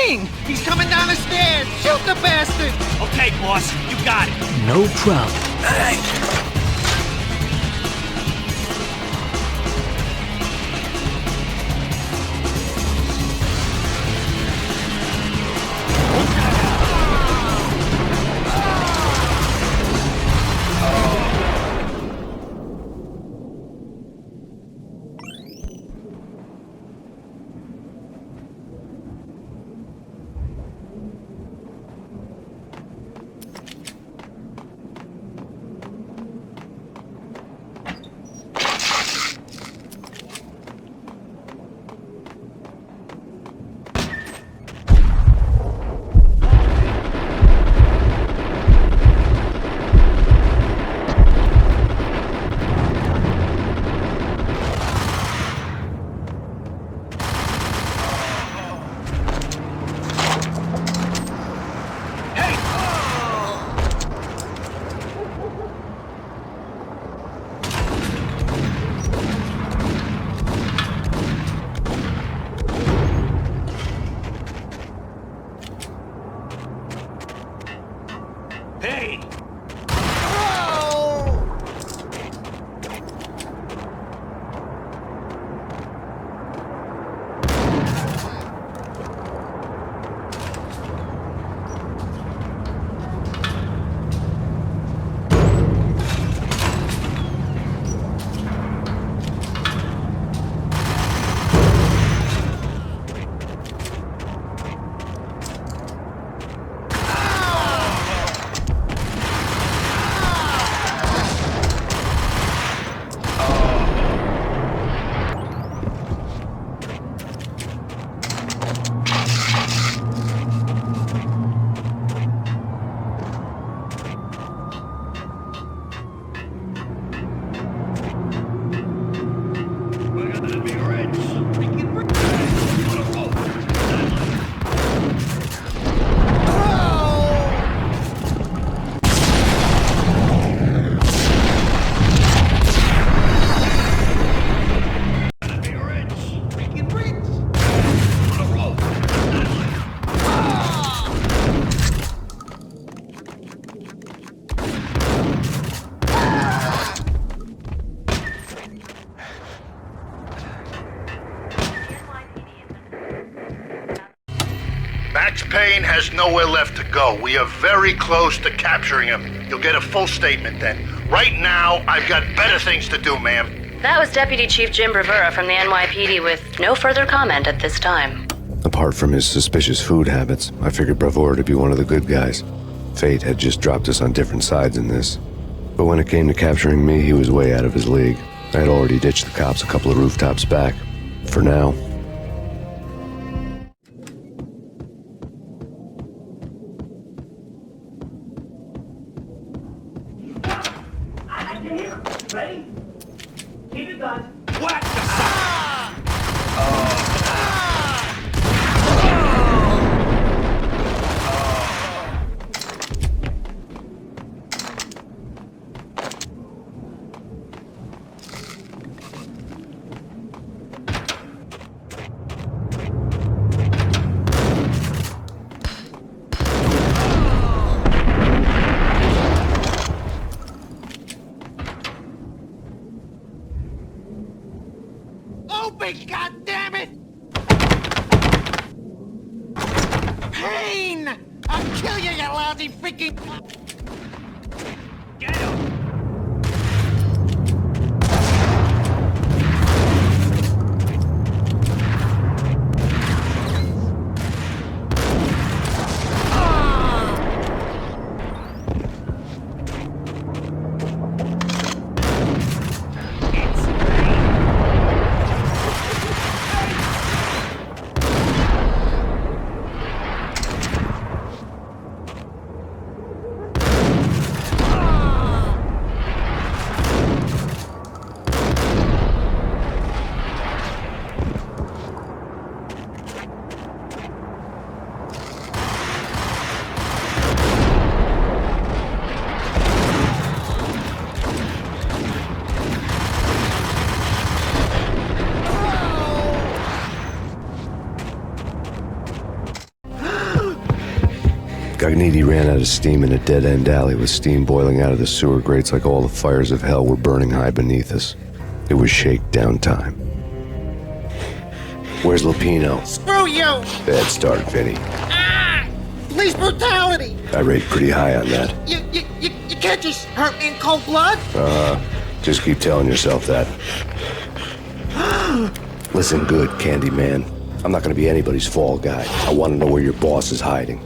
Payne! He's coming down the stairs! Shoot the bastard! Okay, boss, you got it. No problem. Hey! Max Payne has nowhere left to go. We are very close to capturing him. You'll get a full statement then. Right now, I've got better things to do, ma'am. That was Deputy Chief Jim Bravura from the NYPD with no further comment at this time. Apart from his suspicious food habits, I figured Bravura to be one of the good guys. Fate had just dropped us on different sides in this. But when it came to capturing me, he was way out of his league. I had already ditched the cops a couple of rooftops back. For now. Ready? Keep it done. Whack the sucker! Open, goddammit! Payne! I'll kill you, you lousy freaking... Get him! Magneti ran out of steam in a dead-end alley with steam boiling out of the sewer grates like all the fires of hell were burning high beneath us. It was shakedown time. Where's Lupino? Screw you! Bad start, Vinny. Police brutality! I rate pretty high on that. You can't just hurt me in cold blood? Just keep telling yourself that. Listen good, Candyman. I'm not gonna be anybody's fall guy. I want to know where your boss is hiding.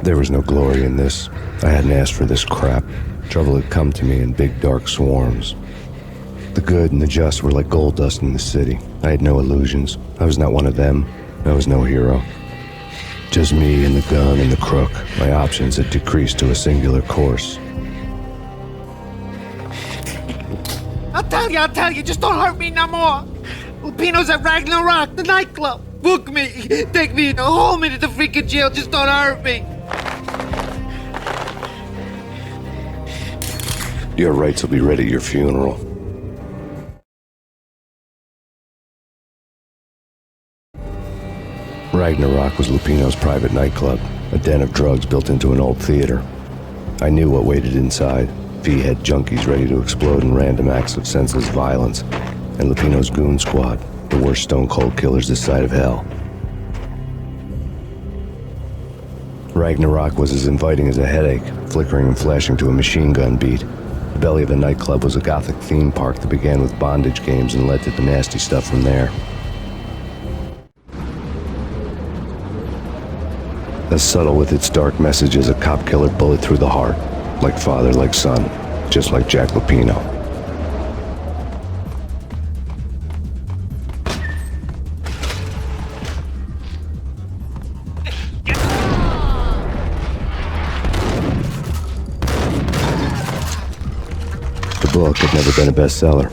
There was no glory in this. I hadn't asked for this crap. Trouble had come to me in big dark swarms. The good and the just were like gold dust in the city. I had no illusions. I was not one of them. I was no hero. Just me and the gun and the crook. My options had decreased to a singular course. I'll tell you, just don't hurt me no more. Lupino's at Ragnarok, the nightclub. Book me, take me, hold me to the freaking jail, just don't hurt me. Your rights will be ready at your funeral. Ragnarok was Lupino's private nightclub, a den of drugs built into an old theater. I knew what waited inside. V-head junkies ready to explode in random acts of senseless violence, and Lupino's goon squad, the worst stone-cold killers this side of hell. Ragnarok was as inviting as a headache, flickering and flashing to a machine gun beat. The belly of the nightclub was a gothic theme park that began with bondage games and led to the nasty stuff from there. As subtle with its dark message as a cop killer bullet through the heart, like father, like son, just like Jack Lupino. The book had never been a bestseller.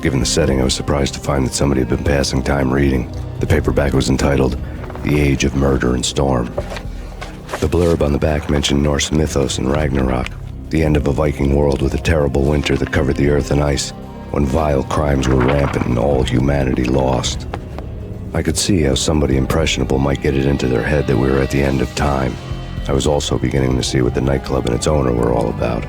Given the setting, I was surprised to find that somebody had been passing time reading. The paperback was entitled The Age of Murder and Storm. The blurb on the back mentioned Norse mythos and Ragnarok, the end of a Viking world with a terrible winter that covered the earth in ice, when vile crimes were rampant and all humanity lost. I could see how somebody impressionable might get it into their head that we were at the end of time. I was also beginning to see what the nightclub and its owner were all about.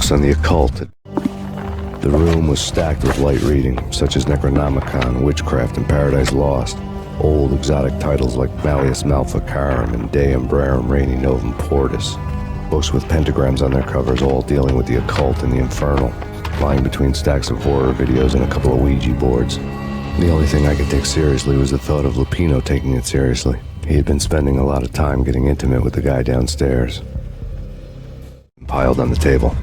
On the occult. The room was stacked with light reading, such as Necronomicon, Witchcraft, and Paradise Lost. Old exotic titles like Malleus Maleficarum and De Umbrarum Reini Novum Portis. Books with pentagrams on their covers, all dealing with the occult and the infernal, lying between stacks of horror videos and a couple of Ouija boards. The only thing I could take seriously was the thought of Lupino taking it seriously. He had been spending a lot of time getting intimate with the guy downstairs. Piled on the table.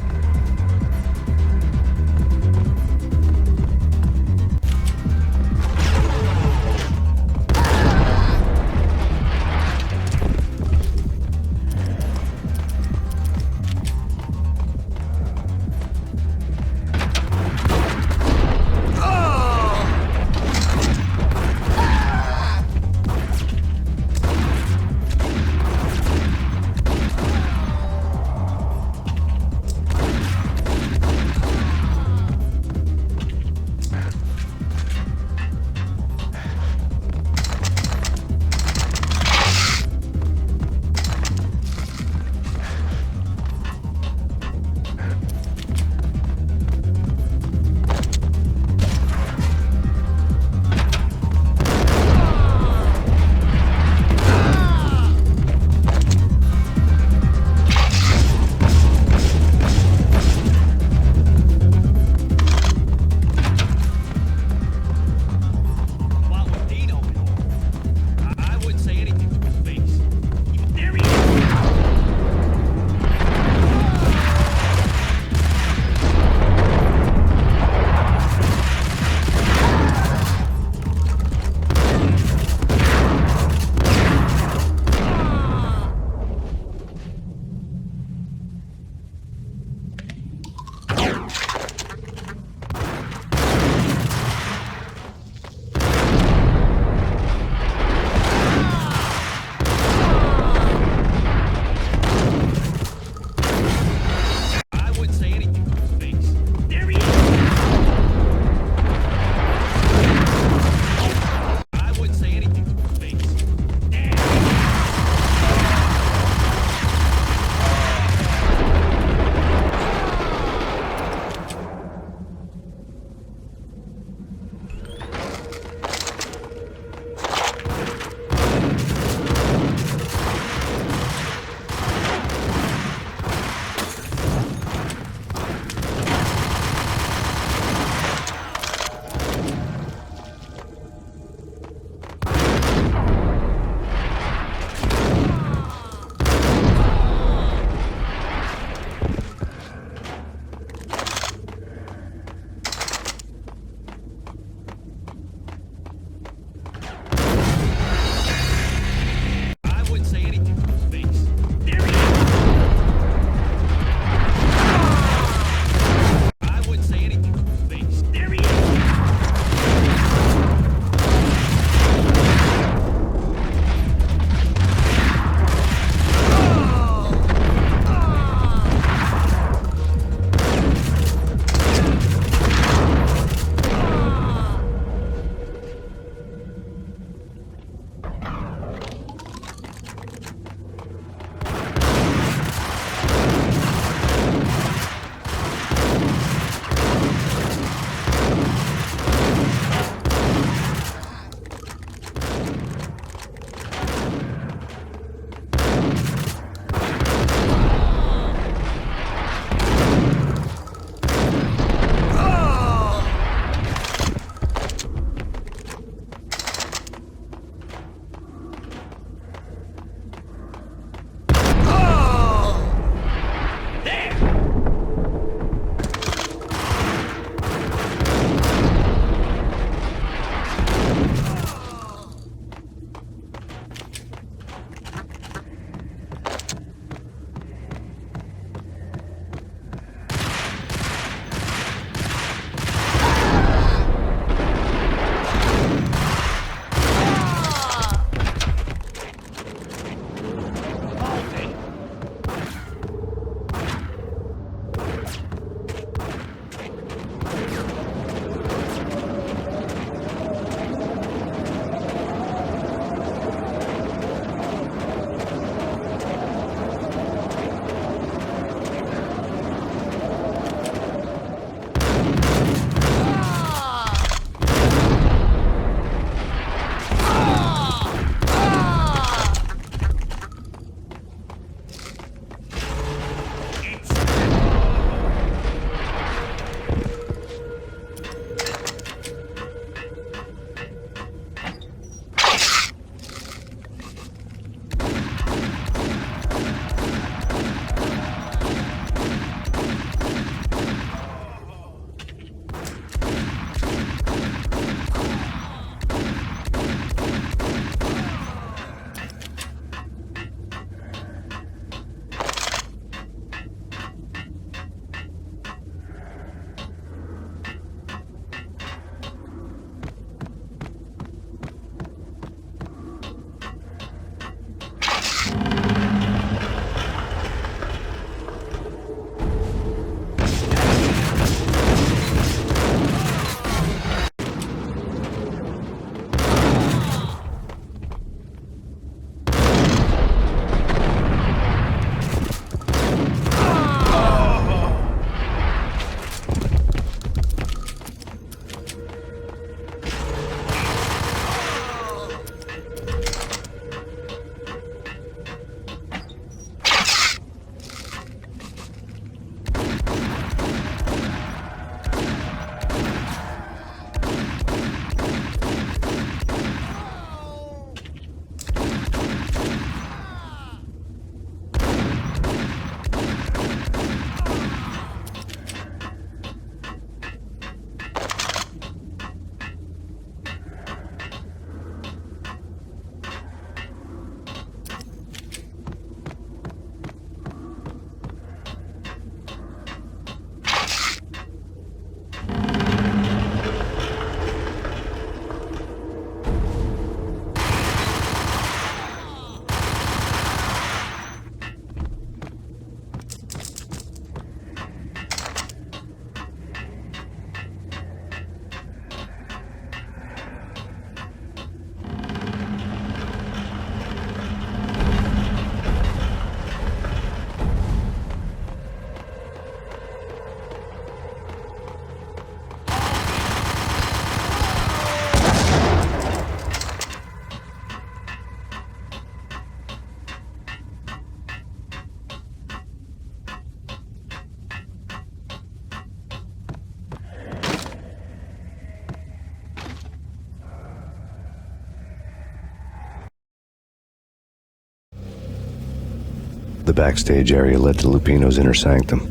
The backstage area led to Lupino's inner sanctum.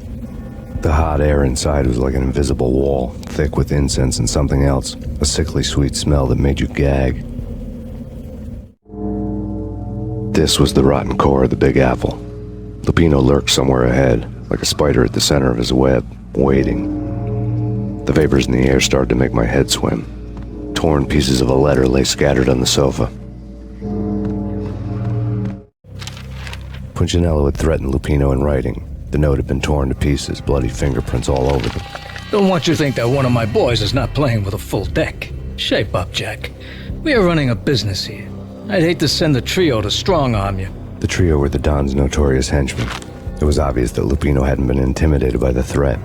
The hot air inside was like an invisible wall, thick with incense and something else, a sickly sweet smell that made you gag. This was the rotten core of the Big Apple. Lupino lurked somewhere ahead, like a spider at the center of his web, waiting. The vapors in the air started to make my head swim. Torn pieces of a letter lay scattered on the sofa. Punchinello had threatened Lupino in writing. The note had been torn to pieces, bloody fingerprints all over them. Don't want you to think that one of my boys is not playing with a full deck. Shape up, Jack. We are running a business here. I'd hate to send the trio to strong-arm you. The trio were the Don's notorious henchmen. It was obvious that Lupino hadn't been intimidated by the threat.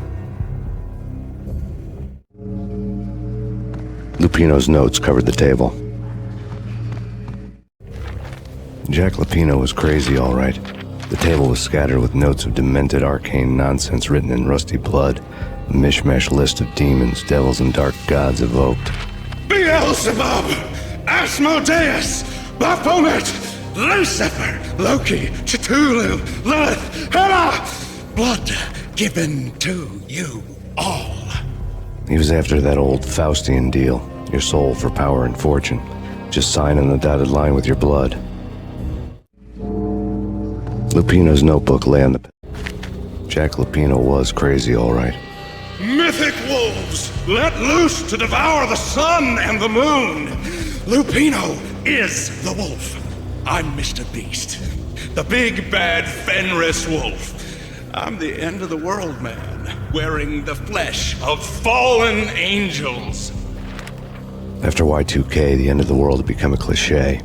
Lupino's notes covered the table. Jack Lupino was crazy, all right. The table was scattered with notes of demented arcane nonsense written in rusty blood, a mishmash list of demons, devils, and dark gods evoked. Beelzebub, Asmodeus, Baphomet, Lucifer, Loki, Cthulhu, Lilith, Hela, blood given to you all. He was after that old Faustian deal, your soul for power and fortune. Just sign on the dotted line with your blood. Lupino's notebook lay on the... Jack Lupino was crazy, all right. Mythic wolves, let loose to devour the sun and the moon. Lupino is the wolf. I'm Mr. Beast, the big bad Fenris wolf. I'm the end of the world man, wearing the flesh of fallen angels. After Y2K, the end of the world had become a cliché.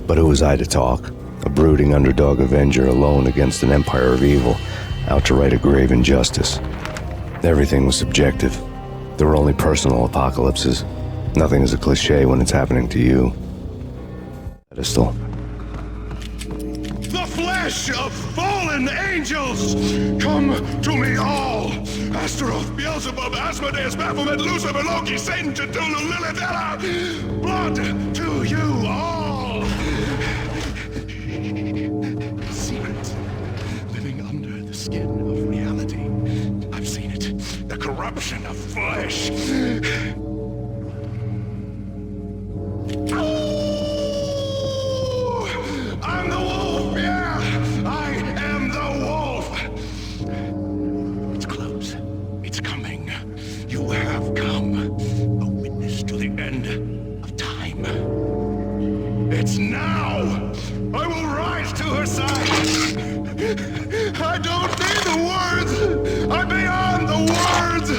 But who was I to talk? A brooding underdog avenger alone against an empire of evil, out to right a grave injustice. Everything was subjective. There were only personal apocalypses. Nothing is a cliché when it's happening to you. Pedestal. The flesh of fallen angels! Come to me all! Astaroth, Beelzebub, Asmodeus, Baphomet, Lucifer, Loki, Satan, Cthulhu, Lilith, Hela! Blood to you all! Secret, living under the skin of reality. I've seen it. The corruption of flesh. I'm the wolf, yeah! I am the wolf! It's close. It's coming. You have come. A witness to the end of time. It's now! I will rise to her side! I don't need the words! I'm beyond the words!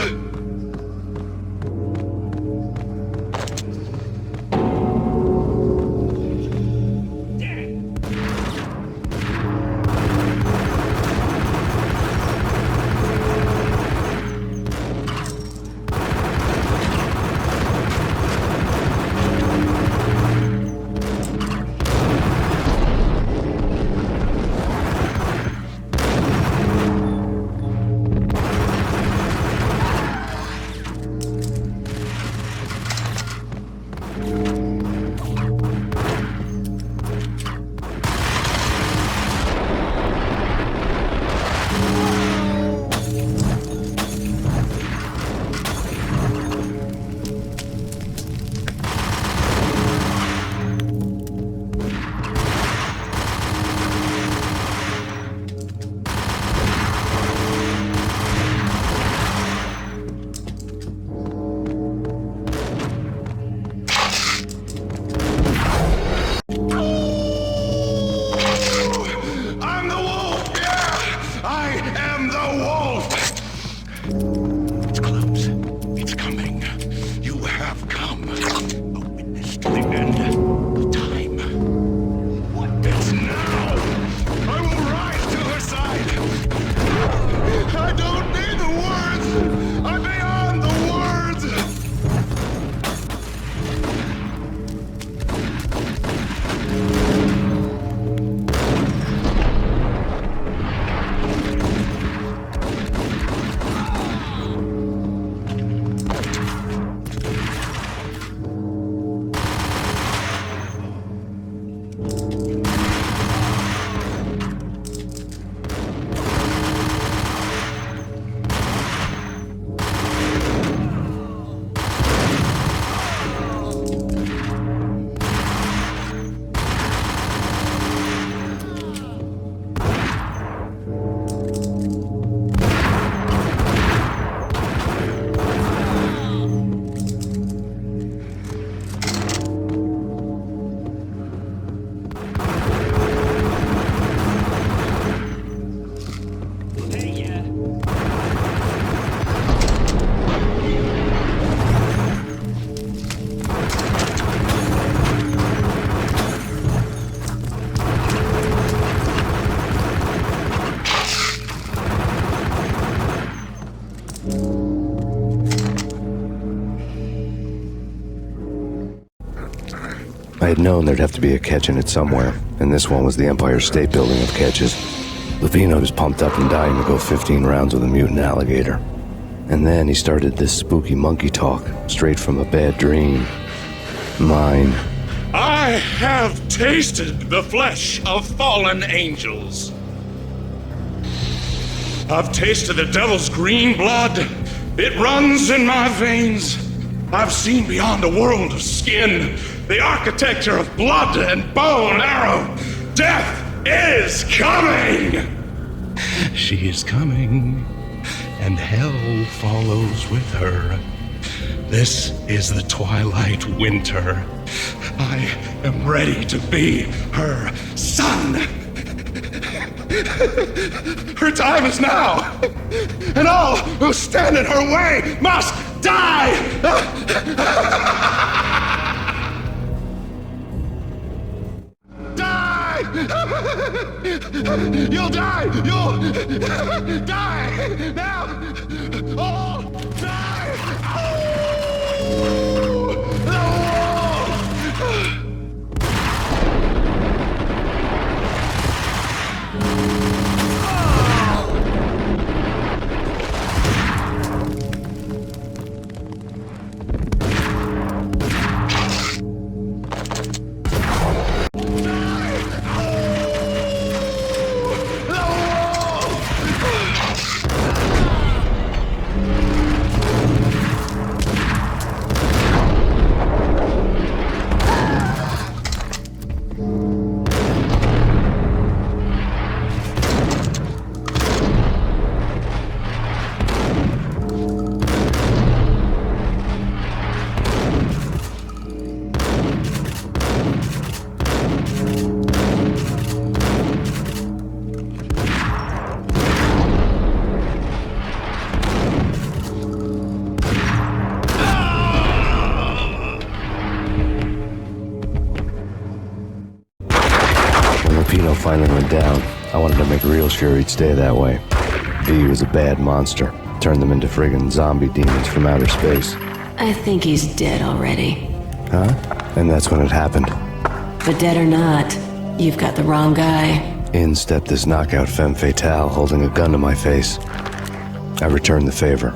I had known there'd have to be a catch in it somewhere, and this one was the Empire State Building of catches. Lupino was pumped up and dying to go 15 rounds with a mutant alligator. And then he started this spooky monkey talk, straight from a bad dream. Mine. I have tasted the flesh of fallen angels. I've tasted the devil's green blood. It runs in my veins. I've seen beyond a world of skin, the architecture of blood and bow and arrow. Death is coming! She is coming, and hell follows with her. This is the twilight winter. I am ready to be her son. Her time is now, and all who stand in her way must die! Die! You'll die! You'll die! Now! All die! Finally went down. I wanted to make real sure he'd stay that way. V was a bad monster. Turned them into friggin' zombie demons from outer space. I think he's dead already. Huh? And that's when it happened. But dead or not, you've got the wrong guy. In stepped this knockout femme fatale holding a gun to my face. I returned the favor.